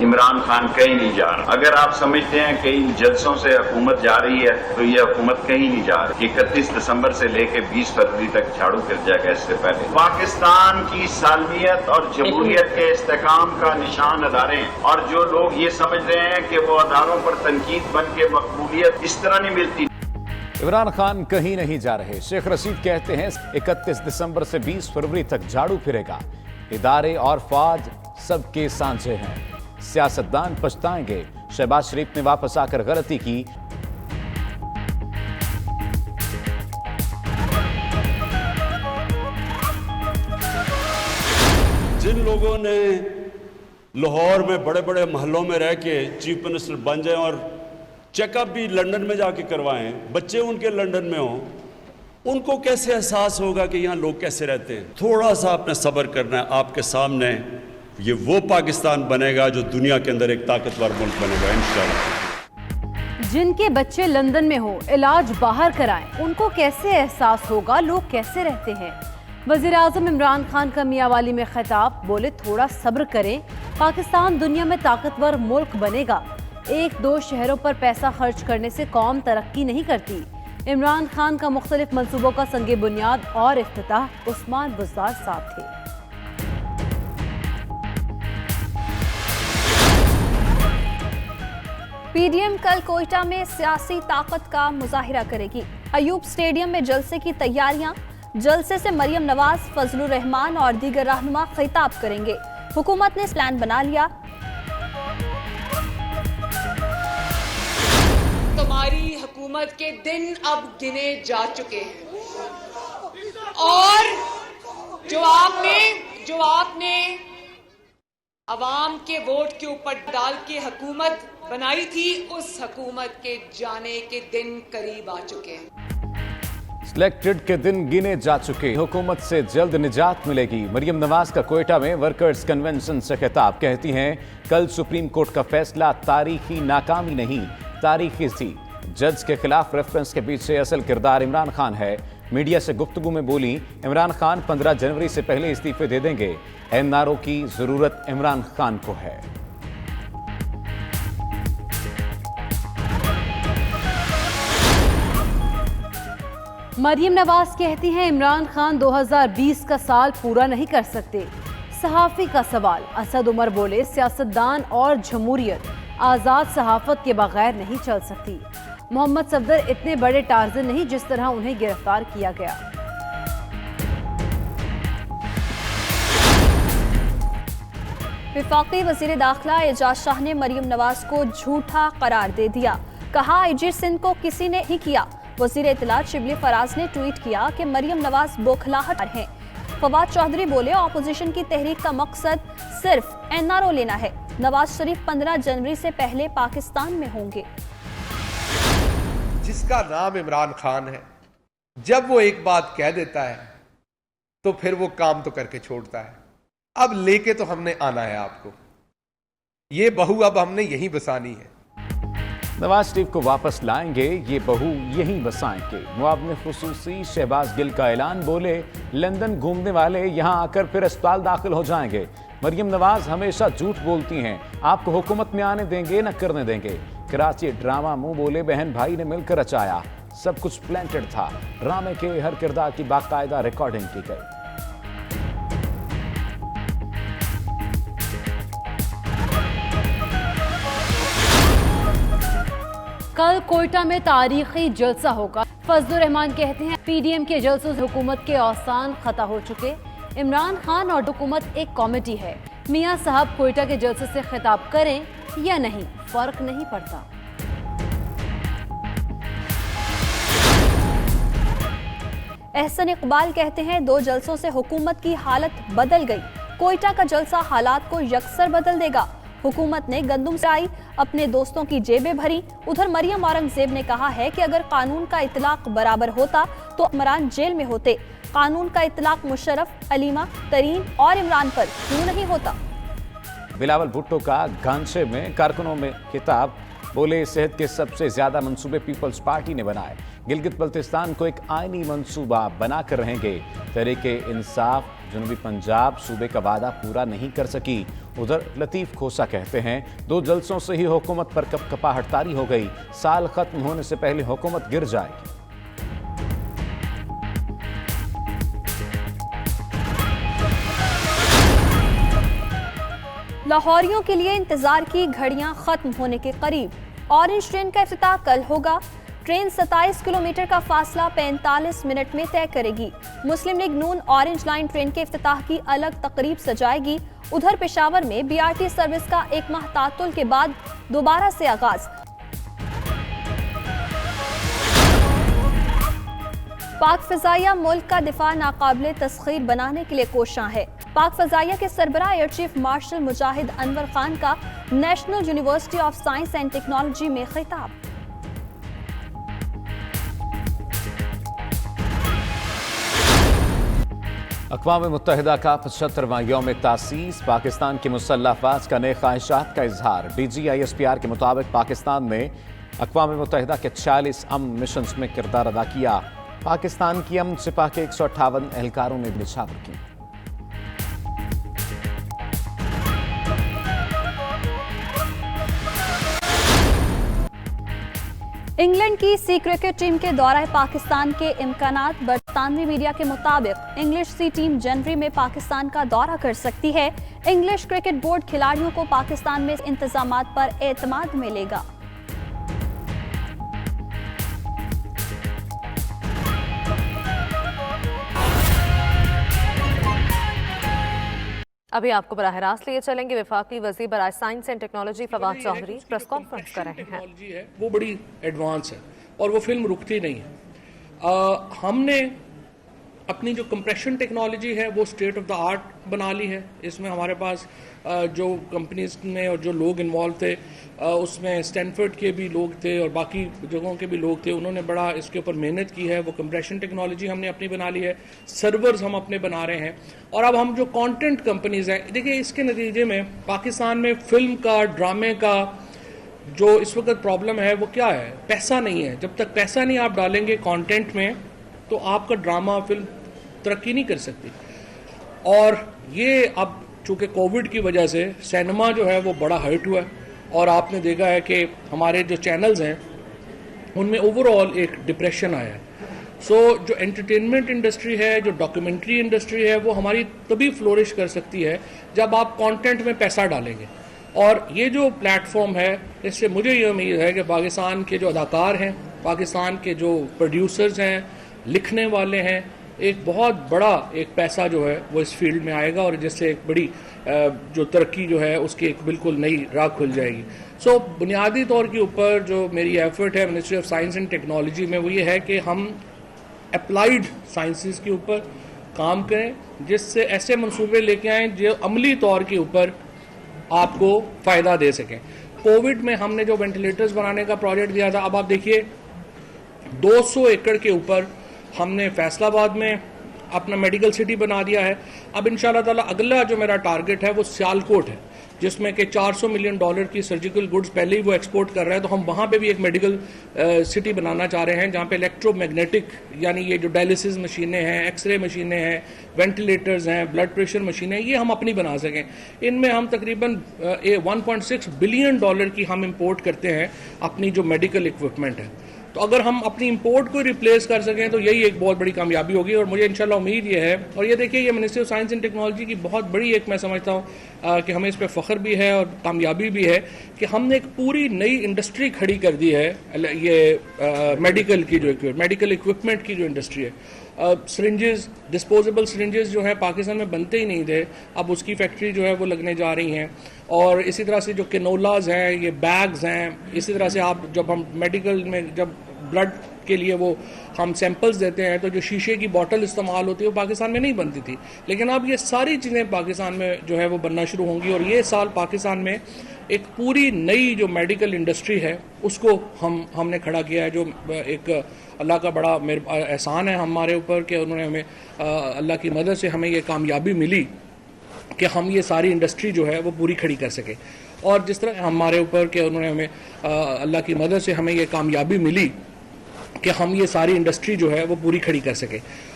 इमरान खान कहीं नहीं जा रहा। अगर आप समझते हैं कि इन जलसों से हुकूमत जा रही है तो ये हुकूमत कहीं नहीं जा रही। 31 दिसंबर से लेकर 20 फरवरी तक झाड़ू फिर जाएगा। इससे पहले पाकिस्तान की सालमियत और जमहूरियत के इस्तेकाम का निशान अदारे हैं, और जो लोग ये समझ रहे हैं कि वो अदारों पर तनकीद बन के मकबूलियत इस तरह नहीं मिलती। इमरान खान कहीं नहीं जा रहे। शेख रशीद कहते हैं 31 दिसंबर से 20 फरवरी तक झाड़ू फिरेगा। इदारे और फौज सबके सांझे हैं। सियासतदान पछताएंगे। शहबाज शरीफ ने वापस आकर गलती की। जिन लोगों ने लाहौर में बड़े बड़े महलों में रह के चीफ मिनिस्टर बन जाएं और चेकअप भी लंदन में जाके करवाएं, बच्चे उनके लंदन में हों, उनको कैसे एहसास होगा कि यहाँ लोग कैसे रहते हैं। थोड़ा सा आपने सब्र करना है। आपके सामने ये वो पाकिस्तान बनेगा जो दुनिया के अंदर एक ताकतवर मुल्क बनेगा इंशाअल्लाह। जिनके बच्चे लंदन में हो, इलाज बाहर कराएं, उनको कैसे एहसास होगा लोग कैसे रहते हैं। वजीर आजम इमरान खान का मियांवाली में खिताब, बोले थोड़ा सब्र करें, पाकिस्तान दुनिया में ताकतवर मुल्क बनेगा। 1-2 शहरों पर पैसा खर्च करने से कौम तरक्की नहीं करती। इमरान खान का मुख्तलिफ मंसूबों का संगे बुनियाद और इफ्तिताह उस्मान बुज़दार साहब थे। पीडीएम कल कोयटा में सियासी ताकत का मुजाहिरा करेगी। अयूब स्टेडियम में जलसे की तैयारियां। जलसे से मरियम नवाज, फजलुर रहमान और दीगर रहनुमा खिताब करेंगे। हुकूमत ने प्लान बना लिया। तुम्हारी हुकूमत के दिन अब गिने जा चुके हैं, और जो आपने अवाम के वोट के ऊपर डाल के हुकूमत बनाई थी, उस हुकूमत के जाने के दिन करीब आ चुके हैं। सिलेक्टेड के दिन गिने जा चुके। हुकूमत से जल्द निजात मिलेगी। मरियम नवाज का कोयटा में वर्कर्स कन्वेंशन से खिताब, कहती हैं कल सुप्रीम कोर्ट का फैसला तारीखी नाकामी नहीं, तारीखी थी। जज के खिलाफ रेफरेंस के पीछे असल किरदार इमरान खान है। मीडिया से गुफ्तगू में बोली इमरान खान 15 जनवरी से पहले इस्तीफे दे देंगे। एनआरओ की जरूरत इमरान खान को है। मरियम नवाज कहती हैं इमरान खान 2020 का साल पूरा नहीं कर सकते। सहाफ़ी का सवाल, असद उमर बोले सियासतदान और जमहूरियत आज़ाद सहाफ़त के बगैर नहीं चल सकती। मोहम्मद सफदर इतने बड़े टारजन नहीं जिस तरह उन्हें गिरफ्तार किया गया। वफाकी वज़ीर दाखिला एजाज शाह ने मरियम नवाज को झूठा करार दे दिया। कहा आईजी सिंध को किसी ने ही किया। वज़ीर इत्तलात शिबली फराज ने ट्वीट किया कि मरियम नवाज बौखलाहट हैं। फवाद चौधरी बोले ऑपोजिशन की तहरीक का मकसद सिर्फ एनआरओ लेना है। नवाज शरीफ 15 जनवरी से पहले पाकिस्तान में होंगे। जिसका नाम इमरान खान है, जब वो एक बात कह देता है तो फिर वो काम तो करके छोड़ता है। अब लेके तो हमने आना है आपको। ये बहू अब हमने यहीं बसानी है। नवाज शरीफ को वापस लाएंगे, ये बहू यहीं बसाएंगे। मुआविन खुसूसी शहबाज गिल का ऐलान, बोले लंदन घूमने वाले यहां आकर फिर अस्पताल दाखिल हो जाएंगे। मरियम नवाज हमेशा झूठ बोलती हैं, आपको हुकूमत में आने देंगे न करने देंगे। कराची ड्रामा मुंह बोले बहन भाई ने मिलकर रचाया, सब कुछ प्लांटेड था। ड्रामे के हर किरदार की बाकायदा रिकॉर्डिंग की गई। कल कोयटा में तारीखी जलसा होगा। फजलुर रहमान कहते हैं पीडीएम के जलसों से हुकूमत के औसान खता हो चुके। इमरान खान और हुकूमत एक कॉमेडी है। मियां साहब कोयटा के जलसे से खिताब करें या नहीं, फर्क नहीं पड़ता। एहसन इकबाल कहते हैं 2 जलसों से हुकूमत की हालत बदल गई। कोयटा का जलसा हालात को यकसर बदल देगा। हुकूमत ने गंदुम से आई अपने दोस्तों की जेबें भरी। उधर मरियम औरंगजेब ने कहा है कि अगर कानून का इतलाक बराबर होता तो इमरान जेल में होते। कानून का इतलाक मुशर्रफ, अलीमा, तरीन और इमरान पर क्यों नहीं होता। बिलावल भुट्टो का गांचे में कारकुनों में खिताब, बोले सेहत के सबसे ज्यादा मंसूबे पीपल्स पार्टी ने बनाए। गिलगित बल्तिस्तान को एक आईनी मंसूबा बनाकर रहेंगे। तहरीके इंसाफ जनूबी पंजाब सूबे का वादा पूरा नहीं कर सकी। उधर लतीफ खोसा कहते हैं 2 जलसों से ही हुकूमत पर कपकपाहट तारी हो गई, साल खत्म होने से पहले हुकूमत गिर जाएगी। लाहौरियों के लिए इंतजार की घड़ियां खत्म होने के करीब। ऑरेंज ट्रेन का इफ्तिताह कल होगा। ट्रेन 27 किलोमीटर का फासला 45 मिनट में तय करेगी। मुस्लिम लीग नून ऑरेंज लाइन ट्रेन के इफ्तिताह की अलग तकरीब सजाएगी। उधर पेशावर में बीआरटी सर्विस का 1 माह तातुल के बाद दोबारा से आगाज। पाक फजाइया मुल्क का दिफा नाकाबिले तस्खीर बनाने के लिए कोशां है। पाक फजाइया के सरबराह एयर चीफ मार्शल मुजाहिद अनवर खान का national university of science and technology में खिताब। अक़वाम मुत्तहिदा का 75वां यौम तासीस, पाकिस्तान की मुसल्लह अफ़वाज का नए ख्वाहिशात का इजहार। DGISPR के मुताबिक पाकिस्तान ने अक़वाम मुत्तहिदा के 46 अमन मिशंस में किरदार अदा किया। पाकिस्तान की अमन सिपाह के 158 एहलकारों ने निछावर की। इंग्लैंड की सी क्रिकेट टीम के दौरा पाकिस्तान के इम्कानात। बरतानवी मीडिया के मुताबिक इंग्लिश सी टीम जनवरी में पाकिस्तान का दौरा कर सकती है। इंग्लिश क्रिकेट बोर्ड खिलाड़ियों को पाकिस्तान में इंतजामात पर एतमाद मिलेगा। अभी आपको बराह रास्त लिए चलेंगे। वफाकी वज़ीर बराए science and technology Fawad Chaudhry press conference कर रहे हैं। वो बड़ी एडवांस है और वो फिल्म रुकती नहीं है। हमने अपनी जो कंप्रेशन टेक्नोलॉजी है वो स्टेट ऑफ द आर्ट बना ली है। इसमें हमारे पास जो कंपनीज में और जो लोग इन्वॉल्व थे उसमें स्टैनफोर्ड के भी लोग थे और बाकी जगहों के भी लोग थे। उन्होंने बड़ा इसके ऊपर मेहनत की है। वो कंप्रेशन टेक्नोलॉजी हमने अपनी बना ली है, सर्वर्स हम अपने बना रहे हैं। और अब हम जो कंटेंट कंपनीज हैं, देखिए इसके नतीजे में पाकिस्तान में फिल्म का, ड्रामे का जो इस वक्त प्रॉब्लम है वो क्या है? पैसा नहीं है। जब तक पैसा नहीं आप डालेंगे कंटेंट में तो आपका ड्रामा फिल्म तरक्की नहीं कर सकती। और ये अब चूँकि कोविड की वजह से सिनेमा जो है वो बड़ा हर्ट हुआ है और आपने देखा है कि हमारे जो चैनल्स हैं उनमें ओवरऑल एक डिप्रेशन आया है। सो जो एंटरटेनमेंट इंडस्ट्री है, जो डॉक्यूमेंट्री इंडस्ट्री है, वो हमारी तभी फ्लोरिश कर सकती है जब आप कंटेंट में पैसा डालेंगे। और ये जो प्लेटफॉर्म है इससे मुझे ये उम्मीद है कि पाकिस्तान के जो अदाकार हैं, पाकिस्तान के जो प्रोड्यूसर्स हैं, लिखने वाले हैं, एक बहुत बड़ा एक पैसा जो है वो इस फील्ड में आएगा और जिससे एक बड़ी जो तरक्की जो है उसकी एक बिल्कुल नई राह खुल जाएगी। सो बुनियादी तौर के ऊपर जो मेरी एफर्ट है ministry of science and technology में वो ये है कि हम अप्लाइड साइंसेस के ऊपर काम करें, जिससे ऐसे मंसूबे लेके आएँ जो अमली तौर के ऊपर आपको फ़ायदा दे सकें। कोविड में हमने जो वेंटिलेटर्स बनाने का प्रोजेक्ट दिया था, अब आप देखिए 200 एकड़ के ऊपर हमने फैसलाबाद में अपना मेडिकल सिटी बना दिया है। अब इंशाल्लाह ताला अगला जो मेरा टारगेट है वो सियालकोट है, जिसमें कि $400 मिलियन की सर्जिकल गुड्स पहले ही वो एक्सपोर्ट कर रहा है। तो हम वहाँ पे भी एक मेडिकल सिटी बनाना चाह रहे हैं जहाँ पे इलेक्ट्रोमैग्नेटिक यानी ये जो डायलिसिस मशीनें हैं, एक्सरे मशीनें हैं, वेंटिलेटर्स हैं, ब्लड प्रेशर मशीनें, ये हम अपनी बना सकें। इनमें हम तकरीबन $1.6 बिलियन की हम इम्पोर्ट करते हैं अपनी जो मेडिकल इक्विपमेंट है। तो अगर हम अपनी इंपोर्ट को रिप्लेस कर सकें तो यही एक बहुत बड़ी कामयाबी होगी और मुझे इंशाल्लाह उम्मीद ये है। और ये देखिए ये ministry of science and technology की बहुत बड़ी एक मैं समझता हूँ कि हमें इस पर फ़ख्र भी है और कामयाबी भी है कि हमने एक पूरी नई इंडस्ट्री खड़ी कर दी है। ये मेडिकल की जो मेडिकल इक्विपमेंट की जो इंडस्ट्री है, सिरिंजेस, डिस्पोजेबल सिरिंजेस जो है पाकिस्तान में बनते ही नहीं थे, अब उसकी फैक्ट्री जो है वो लगने जा रही हैं। और इसी तरह से जो कैनोलाज हैं, ये बैग्स हैं, इसी तरह से आप जब हम मेडिकल में जब ब्लड के लिए वो हम सैंपल्स देते हैं तो जो शीशे की बोतल इस्तेमाल होती है वो पाकिस्तान में नहीं बनती थी, लेकिन अब ये सारी चीज़ें पाकिस्तान में जो है वो बनना शुरू होंगी। और ये साल पाकिस्तान में एक पूरी नई जो मेडिकल इंडस्ट्री है उसको हमने खड़ा किया है, जो एक अल्लाह का बड़ा एहसान है हमारे ऊपर कि उन्होंने हमें अल्लाह की मदद से हमें ये कामयाबी मिली कि हम ये सारी इंडस्ट्री जो है वो पूरी खड़ी कर सके। और जिस तरह हमारे ऊपर कि उन्होंने हमें अल्लाह की मदद से हमें ये कामयाबी मिली कि हम ये सारी इंडस्ट्री जो है वो पूरी खड़ी कर सके।